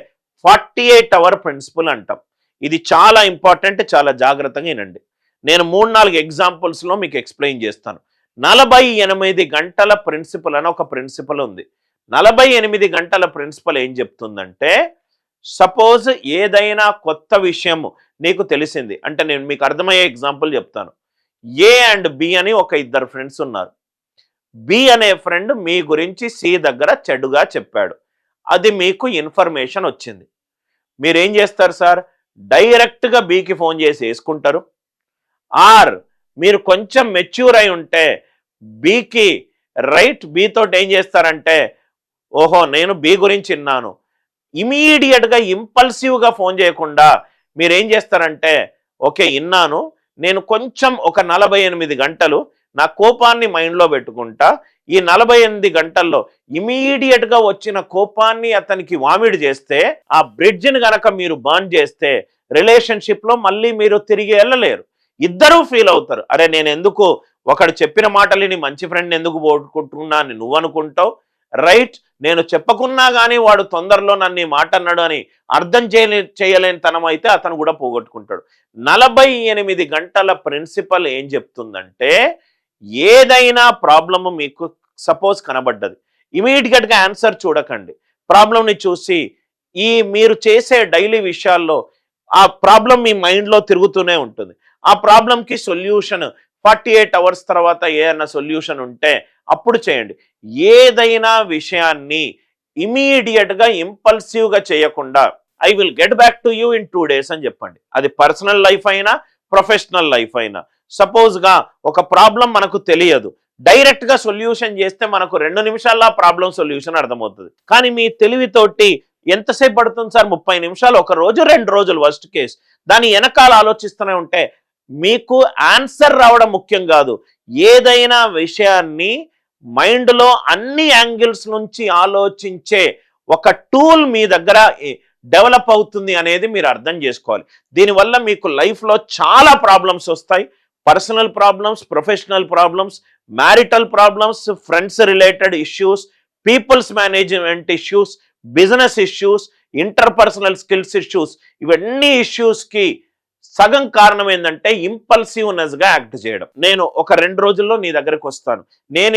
48 అవర్ ప్రిన్సిపల్ అంటాం. ఇది చాలా ఇంపార్టెంట్, చాలా జాగ్రత్తగా వినండి. నేను 3-4 ఎగ్జాంపుల్స్లో మీకు ఎక్స్ప్లెయిన్ చేస్తాను. 48 గంటల ప్రిన్సిపల్ అని ఒక ప్రిన్సిపల్ ఉంది. 48 గంటల ప్రిన్సిపల్ ఏం చెప్తుందంటే, సపోజ్ ఏదైనా కొత్త విషయం నీకు తెలిసింది అంటే, నేను మీకు అర్థమయ్యే ఎగ్జాంపుల్ చెప్తాను. ఏ అండ్ బి అని ఒక 2 ఫ్రెండ్స్ ఉన్నారు. బి అనే ఫ్రెండ్ మీ గురించి సి దగ్గర చెడుగా చెప్పాడు, అది మీకు ఇన్ఫర్మేషన్ వచ్చింది. మీరేం చేస్తారు సార్? డైరెక్ట్గా బికి ఫోన్ చేసి వేసుకుంటారు, ఆర్ మీరు కొంచెం మెచ్యూర్ అయి ఉంటే బికి బితో ఏం చేస్తారంటే, ఓహో నేను బి గురించి విన్నాను, ఇమీడియట్గా ఇంపల్సివ్గా ఫోన్ చేయకుండా మీరేం చేస్తారంటే, ఓకే విన్నాను, నేను కొంచెం ఒక 48 గంటలు నా కోపాన్ని మైండ్లో పెట్టుకుంటా, ఈ 48 గంటల్లో ఇమీడియట్గా వచ్చిన కోపాన్ని అతనికి వామిడి చేస్తే, ఆ బ్రిడ్జ్ని గనక మీరు బర్న్ చేస్తే రిలేషన్షిప్లో మళ్ళీ మీరు తిరిగి వెళ్ళలేరు. ఇద్దరూ ఫీల్ అవుతారు, అరే నేను ఎందుకు ఒకడు చెప్పిన మాటలని మంచి ఫ్రెండ్ ఎందుకు పోగొట్టుకున్నా అని నువ్వు అనుకుంటావు, నేను చెప్పకున్నా కానీ వాడు తొందరలో నన్ను ఈ మాట అన్నాడు అని అర్థం చేయలేని తనం అయితే అతను కూడా పోగొట్టుకుంటాడు. 48 గంటల ప్రిన్సిపల్ ఏం చెప్తుందంటే, ఏదైనా ప్రాబ్లమ్ మీకు సపోజ్ కనబడ్డది, ఇమీడియట్గా ఆన్సర్ చూడకండి, ప్రాబ్లంని చూసి ఈ మీరు చేసే డైలీ విషయాల్లో ఆ ప్రాబ్లం మీ మైండ్లో తిరుగుతూనే ఉంటుంది. ఆ ప్రాబ్లంకి సొల్యూషన్ 48 అవర్స్ తర్వాత ఏదైనా సొల్యూషన్ ఉంటే అప్పుడు చేయండి. ఏదైనా విషయాన్ని ఇమీడియట్గా ఇంపల్సివ్గా చేయకుండా, I will get back to you in 2 days అని చెప్పండి. అది పర్సనల్ లైఫ్ అయినా ప్రొఫెషనల్ లైఫ్ అయినా. సపోజ్గా ఒక ప్రాబ్లం మనకు తెలియదు, డైరెక్ట్గా సొల్యూషన్ చేస్తే మనకు 2 నిమిషాల్లో ప్రాబ్లం సొల్యూషన్ అర్థమవుతుంది. కానీ మీ తెలివితోటి ఎంతసేపు పడుతుంది సార్? 30 నిమిషాలు, 1 రోజు 2 రోజులు వర్స్ట్ కేస్. దాని వెనకాల ఆలోచిస్తూనే ఉంటే మీకు ఆన్సర్ రావడం ముఖ్యం కాదు, ఏదైనా విషయాన్ని మైండ్లో అన్ని యాంగిల్స్ నుంచి ఆలోచించే ఒక టూల్ మీ దగ్గర డెవలప్ అవుతుంది అనేది మీరు అర్థం చేసుకోవాలి. దీనివల్ల మీకు లైఫ్లో చాలా ప్రాబ్లమ్స్ వస్తాయి, personal problems, professional problems, marital problems, friends related issues, peoples management issues, business issues, interpersonal skills issues. ఇవన్నీ ఇష్యూస్కి సగం కారణం ఏంటంటే ఇంపల్సివ్నెస్గా యాక్ట్ చేయడం. నేను ఒక 2 రోజుల్లో నీ దగ్గరకు వస్తాను,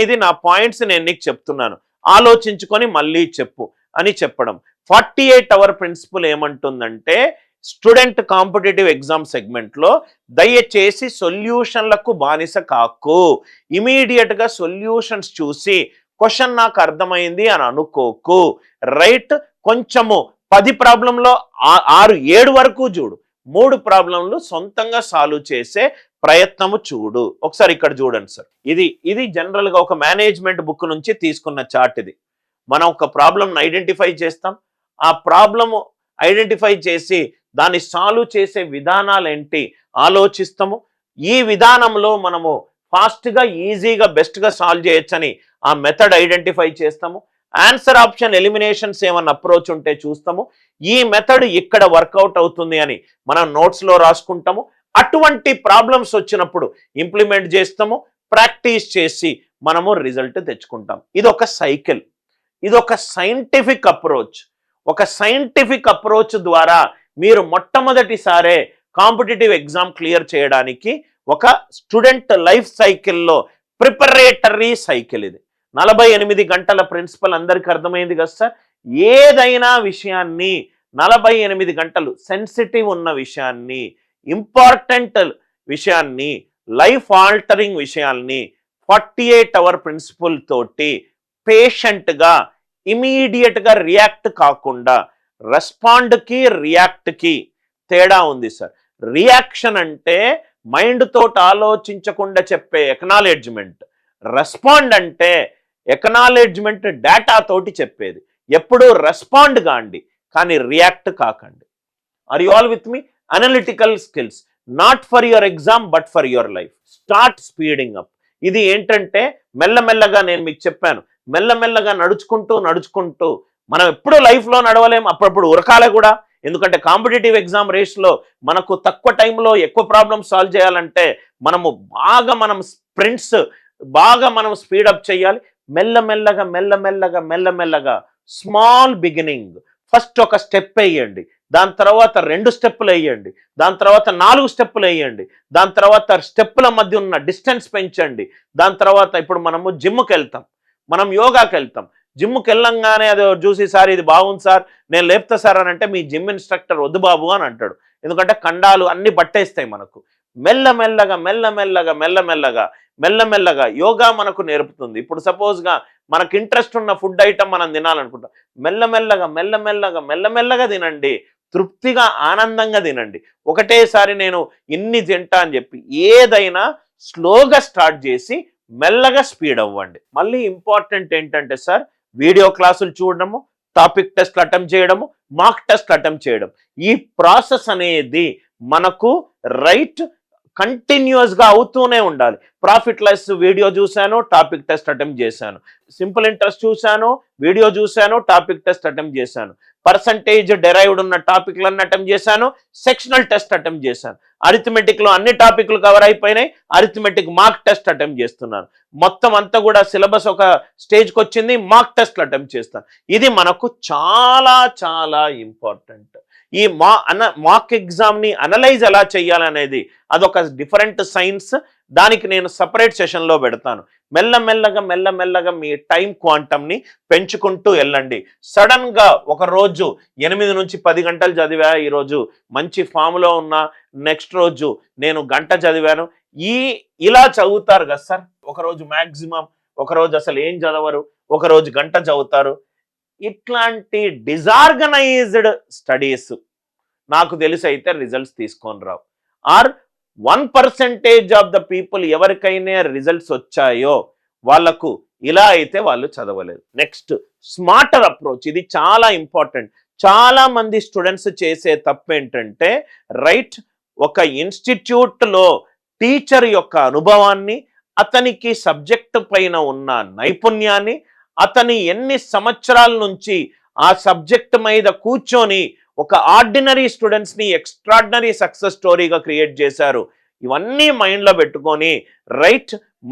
ఇది నా పాయింట్స్ నేను నీకు చెప్తున్నాను, ఆలోచించుకొని మళ్ళీ చెప్పు అని చెప్పడం. 48 అవర్ ప్రిన్సిపల్ ఏమంటుందంటే, స్టూడెంట్ కాంపిటేటివ్ ఎగ్జామ్ సెగ్మెంట్లో దయచేసి సొల్యూషన్లకు బానిస కాకు, ఇమీడియట్గా సొల్యూషన్స్ చూసి క్వశ్చన్ నాకు అర్థమైంది అని అనుకోకు. కొంచెము 10 ప్రాబ్లంలో 6-7 వరకు చూడు, 3 ప్రాబ్లంలు సొంతంగా సాల్వ్ చేసే ప్రయత్నము చూడు. ఒకసారి ఇక్కడ చూడండి సార్, ఇది జనరల్గా ఒక మేనేజ్మెంట్ బుక్ నుంచి తీసుకున్న చార్ట్. ఇది మనం ఒక ప్రాబ్లంను ఐడెంటిఫై చేస్తాం, ఆ ప్రాబ్లము ఐడెంటిఫై చేసి దాన్ని సాల్వ్ చేసే విధానాలు ఏంటి ఆలోచిస్తాము. ఈ విధానంలో మనము ఫాస్ట్గా, ఈజీగా, బెస్ట్గా సాల్వ్ చేయొచ్చని ఆ మెథడ్ ఐడెంటిఫై చేస్తాము. ఆన్సర్ ఆప్షన్ ఎలిమినేషన్స్ ఏమన్నా అప్రోచ్ ఉంటే చూస్తాము. ఈ మెథడ్ ఇక్కడ వర్కౌట్ అవుతుంది అని మనం నోట్స్లో రాసుకుంటాము. అటువంటి ప్రాబ్లమ్స్ వచ్చినప్పుడు ఇంప్లిమెంట్ చేస్తాము, ప్రాక్టీస్ చేసి మనము రిజల్ట్ తెచ్చుకుంటాం. ఇది ఒక సైకిల్, ఇది ఒక సైంటిఫిక్ అప్రోచ్. ఒక సైంటిఫిక్ అప్రోచ్ ద్వారా మీరు మొట్టమొదటిసారే కాంపిటేటివ్ ఎగ్జామ్ క్లియర్ చేయడానికి ఒక స్టూడెంట్ లైఫ్ సైకిల్లో ప్రిపరేటరీ సైకిల్ ఇది. 48 గంటల ప్రిన్సిపల్ అందరికీ అర్థమైంది కదా సార్? ఏదైనా విషయాన్ని 48 గంటలు సెన్సిటివ్ ఉన్న విషయాన్ని, ఇంపార్టెంట్ విషయాన్ని, లైఫ్ ఆల్టరింగ్ విషయాల్ని 48 అవర్ ప్రిన్సిపల్ తోటి పేషెంట్గా ఇమీడియట్గా రియాక్ట్ కాకుండా, రెస్పాండ్కి రియాక్ట్కి తేడా ఉంది సార్. రియాక్షన్ అంటే మైండ్ తోటి ఆలోచించకుండా చెప్పే ఎక్నాలెడ్జ్మెంట్, రెస్పాండ్ అంటే ఎక్నాలెడ్జ్మెంట్ డేటా తోటి చెప్పేది. ఎప్పుడు రెస్పాండ్ కాండి కానీ రియాక్ట్ కాకండి. Are you all with me? Analytical skills not for your exam but for your life. Start speeding up. ఇది ఏంటంటే మెల్లమెల్లగా నేను మీకు చెప్పాను, మెల్లమెల్లగా నడుచుకుంటూ మనం ఎప్పుడు లైఫ్లో నడవలేం, అప్పుడప్పుడు ఉరకాలే కూడా. ఎందుకంటే కాంపిటేటివ్ ఎగ్జామ్ రేస్లో మనకు తక్కువ టైంలో ఎక్కువ ప్రాబ్లమ్స్ సాల్వ్ చేయాలంటే మనం స్ప్రింట్స్ మనం స్పీడప్ చేయాలి. మెల్లమెల్లగా స్మాల్ బిగినింగ్. ఫస్ట్ ఒక స్టెప్ వేయండి, దాని తర్వాత 2 స్టెప్పులు వేయండి, దాని తర్వాత 4 స్టెప్పులు వేయండి, దాని తర్వాత స్టెప్పుల మధ్య ఉన్న డిస్టెన్స్ పెంచండి. దాని తర్వాత ఇప్పుడు మనము జిమ్కి వెళ్తాం, మనం యోగాకి వెళ్తాం. జిమ్కి వెళ్ళంగానే అది చూసి సార్ ఇది బాగుంది సార్ నేను లేపుతా సార్ అని అంటే మీ జిమ్ ఇన్స్ట్రక్టర్ వద్దు బాబు అని అంటాడు. ఎందుకంటే కండాలు అన్ని పట్టేస్తాయి మనకు. మెల్లమెల్లగా యోగా మనకు నేర్పుతుంది. ఇప్పుడు సపోజ్గా మనకు ఇంట్రెస్ట్ ఉన్న ఫుడ్ ఐటమ్ మనం తినాలనుకుంటాం, మెల్లమెల్లగా తినండి, తృప్తిగా ఆనందంగా తినండి. ఒకటేసారి నేను ఇన్ని తింటా అని చెప్పి ఏదైనా స్లోగా స్టార్ట్ చేసి మెల్లగా స్పీడ్ అవ్వండి. మళ్ళీ ఇంపార్టెంట్ ఏంటంటే సార్, వీడియో క్లాసులు చూడడము, టాపిక్ టెస్ట్లు అటెంప్ట్ చేయడము, మాక్ టెస్ట్ అటెంప్ట్ చేయడం. ఈ ప్రాసెస్ అనేది మనకు కంటిన్యూస్గా అవుతూనే ఉండాలి. ప్రాఫిట్ లెస్ వీడియో చూశాను, టాపిక్ టెస్ట్ అటెంప్ట్ చేశాను. సింపుల్ ఇంట్రెస్ట్ చూశాను, వీడియో చూశాను, టాపిక్ టెస్ట్ అటెంప్ట్ చేశాను. పర్సంటేజ్ డెరైవ్డ్ ఉన్న టాపిక్లన్నీ అటెంప్ట్ చేశాను, సెక్షనల్ టెస్ట్ అటెంప్ట్ చేశాను. అరిథమెటిక్లో అన్ని టాపిక్లు కవర్ అయిపోయినాయి, అరిథమెటిక్ మార్క్ టెస్ట్ అటెంప్ట్ చేస్తున్నాను. మొత్తం అంతా కూడా సిలబస్ ఒక స్టేజ్కి వచ్చింది, మార్క్ టెస్ట్లు అటెంప్ట్ చేస్తాను. ఇది మనకు చాలా ఇంపార్టెంట్. ఈ మాక్ ఎగ్జామ్ని అనలైజ్ ఎలా చేయాలనేది అదొక డిఫరెంట్ సైన్స్. దానికి నేను సపరేట్ సెషన్లో పెడతాను. మెల్లమెల్లగా మీ టైం క్వాంటమ్ని పెంచుకుంటూ వెళ్ళండి. సడన్గా ఒక రోజు 8 నుంచి 10 గంటలు చదివా, ఈరోజు మంచి ఫామ్లో ఉన్నా, నెక్స్ట్ రోజు నేను గంట చదివాను, ఇలా చదువుతారు కదా సార్. ఒకరోజు మ్యాక్సిమం, ఒకరోజు అసలు ఏం చదవరు, ఒకరోజు గంట చదువుతారు. ఇట్లాంటి డిజార్గనైజ్డ్ స్టడీస్ నాకు తెలిసి అయితే రిజల్ట్స్ తీసుకొని రావు. ఆర్ 1% ఆఫ్ ద పీపుల్ ఎవరికైనా రిజల్ట్స్ వచ్చాయో వాళ్ళకు ఇలా అయితే వాళ్ళు చదవలేదు. Next smarter approach. ఇది చాలా ఇంపార్టెంట్. చాలా మంది స్టూడెంట్స్ చేసే తప్పు ఏంటంటే ఒక ఇన్స్టిట్యూట్లో టీచర్ యొక్క అనుభవాన్ని, అతనికి సబ్జెక్ట్ పైన ఉన్న నైపుణ్యాన్ని, అతని ఎన్ని సంవత్సరాల నుంచి ఆ సబ్జెక్ట్ మీద కూర్చొని ఒక ఆర్డినరీ స్టూడెంట్స్ని ఎక్స్ట్రాడినరీ సక్సెస్ స్టోరీగా క్రియేట్ చేశారు. ఇవన్నీ మైండ్లో పెట్టుకొని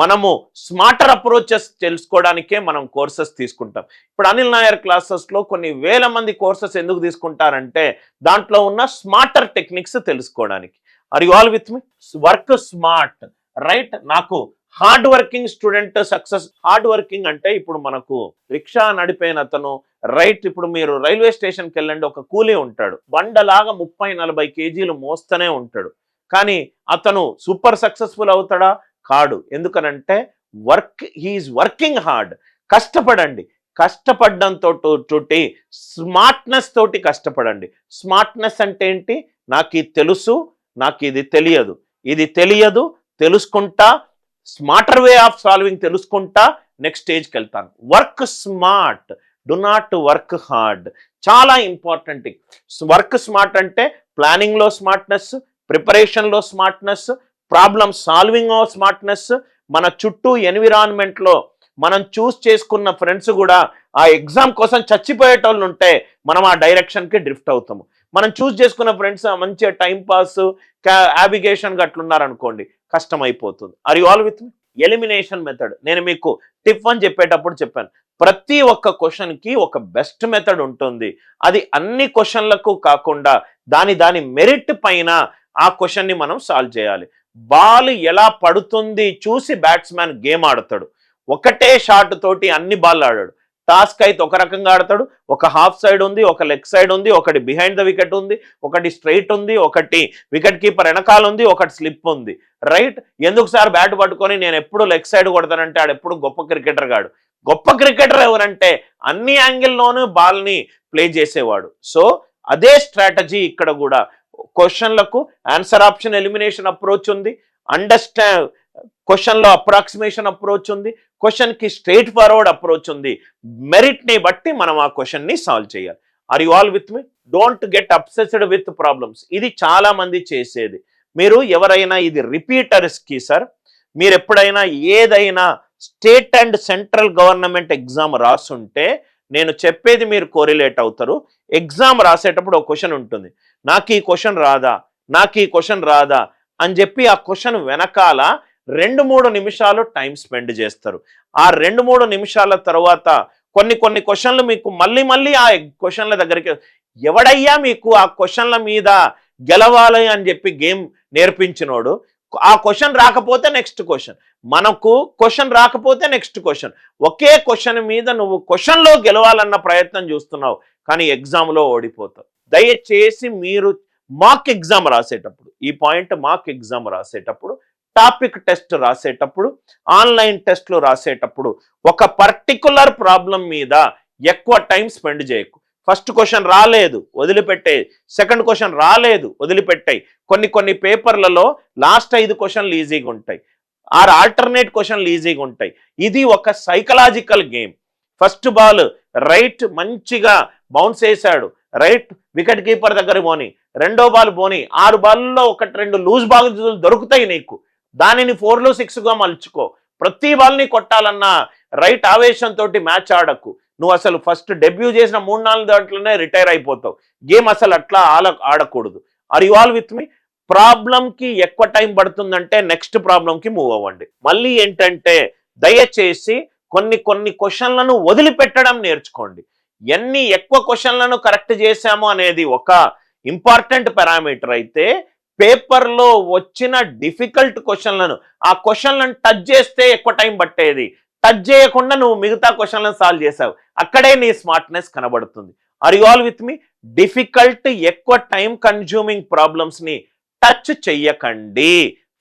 మనము స్మార్టర్ అప్రోచెస్ తెలుసుకోవడానికే మనం కోర్సెస్ తీసుకుంటాం. ఇప్పుడు అనిల్ నాయర్ క్లాసెస్లో కొన్ని వేల మంది కోర్సెస్ ఎందుకు తీసుకుంటారంటే దాంట్లో ఉన్న స్మార్టర్ టెక్నిక్స్ తెలుసుకోవడానికి. Are you all with me? Work smart. నాకు hard working student success. Hard working అంటే ఇప్పుడు మనకు రిక్షా నడిపేన అతను ఇప్పుడు మీరు రైల్వే స్టేషన్కి వెళ్ళండి, ఒక కూలీ ఉంటాడు, బండలాగా 30-40 కేజీలు మోస్తూనే ఉంటాడు. కానీ అతను సూపర్ సక్సెస్ఫుల్ అవుతాడా? కాడు. ఎందుకనంటే హీఈస్ వర్కింగ్ హార్డ్. కష్టపడండి. కష్టపడడంతో స్మార్ట్నెస్ తోటి కష్టపడండి. స్మార్ట్నెస్ అంటే ఏంటి? నాకు ఇది తెలుసు, నాకు ఇది తెలియదు, తెలుసుకుంటా, స్మార్టర్ వే ఆఫ్ సాల్వింగ్ తెలుసుకుంటా, నెక్స్ట్ స్టేజ్కి వెళ్తాను. Work smart, do not work hard. చాలా ఇంపార్టెంట్. వర్క్ స్మార్ట్ అంటే ప్లానింగ్లో స్మార్ట్నెస్, ప్రిపరేషన్లో స్మార్ట్నెస్, ప్రాబ్లమ్ సాల్వింగ్లో స్మార్ట్నెస్, మన చుట్టూ ఎన్విరాన్మెంట్లో మనం చేసుకున్న ఫ్రెండ్స్ కూడా ఆ ఎగ్జామ్ కోసం చచ్చిపోయేటోళ్ళు ఉంటే మనం ఆ డైరెక్షన్కి డ్రిఫ్ట్ అవుతాము. మనం చేసుకున్న ఫ్రెండ్స్ మంచిగా టైం పాస్ యాబిగేషన్ అట్లున్నారనుకోండి, కష్టమైపోతుంది. Are you all with me? Elimination method. నేను మీకు టిప్ 1 చెప్పేటప్పుడు చెప్పాను, ప్రతి ఒక్క క్వశ్చన్కి ఒక బెస్ట్ మెథడ్ ఉంటుంది. అది అన్ని క్వశ్చన్లకు కాకుండా దాని మెరిట్ పైన ఆ క్వశ్చన్ని మనం సాల్వ్ చేయాలి. బాల్ ఎలా పడుతుంది చూసి బ్యాట్స్మెన్ గేమ్ ఆడతాడు. ఒకటే షాట్ తోటి అన్ని బాల్ ఆడాడు. టాస్క్ అయితే ఒక రకంగా ఆడతాడు, ఒక హాఫ్ సైడ్ ఉంది, ఒక లెగ్ సైడ్ ఉంది, ఒకటి బిహైండ్ ద వికెట్ ఉంది, ఒకటి స్ట్రైట్ ఉంది, ఒకటి వికెట్ కీపర్ వెనకాల ఉంది, ఒకటి స్లిప్ ఉంది. రైట్? ఎందుకు సార్ బ్యాట్ పట్టుకొని నేను ఎప్పుడు లెగ్ సైడ్ కొడతానంటే ఆడు ఎప్పుడు గొప్ప క్రికెటర్ గాడు. గొప్ప క్రికెటర్ ఎవరంటే అన్ని యాంగిల్లోనూ బాల్ని ప్లే చేసేవాడు. సో అదే స్ట్రాటజీ ఇక్కడ కూడా. క్వశ్చన్లకు ఆన్సర్ ఆప్షన్ ఎలిమినేషన్ అప్రోచ్ ఉంది, క్వశ్చన్లో అప్రాక్సిమేషన్ అప్రోచ్ ఉంది, క్వశ్చన్కి స్ట్రైట్ ఫార్వర్డ్ అప్రోచ్ ఉంది. మెరిట్ని బట్టి మనం ఆ క్వశ్చన్ని సాల్వ్ చేయాలి. Are you all with me? Don't get obsessed with problems. ఇది చాలా మంది చేసేది. మీరు ఎవరైనా ఇది రిపీటర్స్కి సార్, మీరు ఎప్పుడైనా ఏదైనా state and central government exam రాసుంటే నేను చెప్పేది మీరు కోరిలేట్ అవుతారు. ఎగ్జామ్ రాసేటప్పుడు ఒక క్వశ్చన్ ఉంటుంది, నాకు ఈ క్వశ్చన్ రాదా, నాకు ఈ క్వశ్చన్ రాదా అని చెప్పి ఆ క్వశ్చన్ వెనకాల 2-3 నిమిషాలు టైం స్పెండ్ చేస్తారు. ఆ 2-3 నిమిషాల తర్వాత కొన్ని క్వశ్చన్లు మీకు మళ్ళీ ఆ క్వశ్చన్ల దగ్గరికి, ఎవడయ్యా మీకు ఆ క్వశ్చన్ల మీద గెలవాలి అని చెప్పి గేమ్ నేర్పించినోడు? ఆ క్వశ్చన్ రాకపోతే నెక్స్ట్ క్వశ్చన్, మనకు క్వశ్చన్ రాకపోతే నెక్స్ట్ క్వశ్చన్, ఒకే క్వశ్చన్ మీద నువ్వు క్వశ్చన్లో గెలవాలన్న ప్రయత్నం చూస్తున్నావు కానీ ఎగ్జామ్లో ఓడిపోతావు. దయచేసి మీరు మాక్ ఎగ్జామ్ రాసేటప్పుడు, ఈ పాయింట్, మాక్ ఎగ్జామ్ రాసేటప్పుడు, టాపిక్ టెస్ట్ రాసేటప్పుడు, ఆన్లైన్ టెస్ట్లు రాసేటప్పుడు ఒక పర్టికులర్ ప్రాబ్లం మీద ఎక్కువ టైం స్పెండ్ చేయకు. ఫస్ట్ క్వశ్చన్ రాలేదు వదిలిపెట్టాయి, సెకండ్ క్వశ్చన్ రాలేదు వదిలిపెట్టాయి. కొన్ని పేపర్లలో లాస్ట్ 5 క్వశ్చన్లు ఈజీగా ఉంటాయి, 6 ఆల్టర్నేట్ క్వశ్చన్లు ఈజీగా ఉంటాయి. ఇది ఒక psychological game. First ball right మంచిగా బౌన్స్ వేసాడు, రైట్ వికెట్ కీపర్ దగ్గర పోని, రెండో బాల్ పోని, 6 బాల్లో 1-2 లూజ్ బాల్ దొరుకుతాయి నీకు, దానిని 4 6గా మలుచుకో. ప్రతి బాల్ని కొట్టాలన్న రైట్ ఆవేశంతో మ్యాచ్ ఆడకు. నువ్వు అసలు ఫస్ట్ డెబ్యూ చేసిన 3-4 దాంట్లోనే రిటైర్ అయిపోతావు. గేమ్ అసలు అట్లా ఆడకూడదు. ఆర్ యు ఆల్ విత్ మీ? ప్రాబ్లంకి ఎక్కువ టైం పడుతుందంటే నెక్స్ట్ ప్రాబ్లంకి మూవ్ అవ్వండి. మళ్ళీ ఏంటంటే దయచేసి కొన్ని క్వశ్చన్లను వదిలిపెట్టడం నేర్చుకోండి. ఎన్ని ఎక్కువ క్వశ్చన్లను కరెక్ట్ చేశాము అనేది ఒక ఇంపార్టెంట్ పారామీటర్ అయితే, పేపర్లో వచ్చిన డిఫికల్ట్ క్వశ్చన్లను, ఆ క్వశ్చన్లను టచ్ చేస్తే ఎక్కువ టైం పట్టేది, టచ్ చేయకుండా నువ్వు మిగతా క్వశ్చన్లను సాల్వ్ చేసావు, అక్కడే నీ స్మార్ట్నెస్ కనబడుతుంది. Are you all with me? Difficult ఎక్కువ టైం కన్జ్యూమింగ్ ప్రాబ్లమ్స్ని టచ్ చెయ్యకండి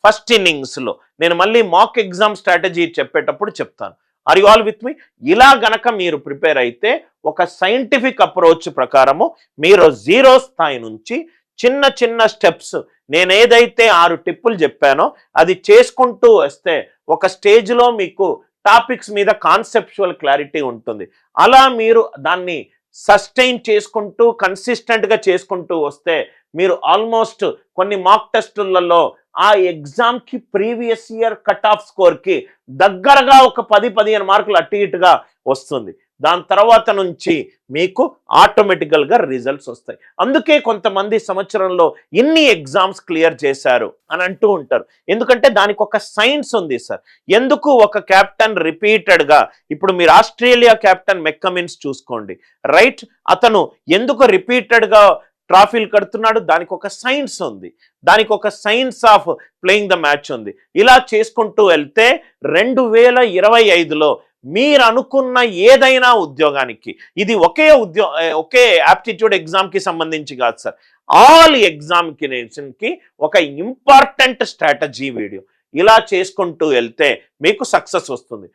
ఫస్ట్ ఇన్నింగ్స్లో. నేను మళ్ళీ మాక్ ఎగ్జామ్ స్ట్రాటజీ చెప్పేటప్పుడు చెప్తాను. Are you all with me? ఇలా గనక మీరు ప్రిపేర్ అయితే ఒక సైంటిఫిక్ అప్రోచ్ ప్రకారము మీరు 0 స్థాయి నుంచి చిన్న స్టెప్స్, నేను ఏదైతే 6 టిప్పులు చెప్పానో అది చేసుకుంటూ వస్తే ఒక స్టేజ్లో మీకు టాపిక్స్ మీద కాన్సెప్చువల్ క్లారిటీ ఉంటుంది. అలా మీరు దాన్ని సస్టైన్ చేసుకుంటూ కన్సిస్టెంట్గా చేసుకుంటూ వస్తే మీరు ఆల్మోస్ట్ కొన్ని మాక్ టెస్టులలో ఆ ఎగ్జామ్కి ప్రీవియస్ ఇయర్ కట్ ఆఫ్ స్కోర్కి దగ్గరగా ఒక 10-15 మార్కులు అటు ఇటుగా వస్తుంది. దాని తర్వాత నుంచి మీకు ఆటోమేటికల్గా రిజల్ట్స్ వస్తాయి. అందుకే కొంతమంది సంవత్సరంలో ఇన్ని ఎగ్జామ్స్ క్లియర్ చేశారు అని అంటూ ఉంటారు. ఎందుకంటే దానికి ఒక సైన్స్ ఉంది సార్. ఎందుకు ఒక కెప్టెన్ రిపీటెడ్గా, ఇప్పుడు మీరు ఆస్ట్రేలియా కెప్టెన్ మెక్కమిన్స్ చూసుకోండి, రైట్, అతను ఎందుకు రిపీటెడ్గా ట్రాఫీలు కడుతున్నాడు? దానికి ఒక సైన్స్ ఉంది, దానికి ఒక science of playing the match ఉంది. ఇలా చేసుకుంటూ వెళ్తే 2025లో మీరు అనుకున్న ఏదైనా ఉద్యోగానికి, ఇది ఒకే యాప్టిట్యూడ్ ఎగ్జామ్కి సంబంధించి కాదు సార్, ఆల్ ఎగ్జామినేషన్కి ఒక ఇంపార్టెంట్ స్ట్రాటజీ వీడియో. ఇలా చేసుకుంటూ వెళ్తే మీకు సక్సెస్ వస్తుంది.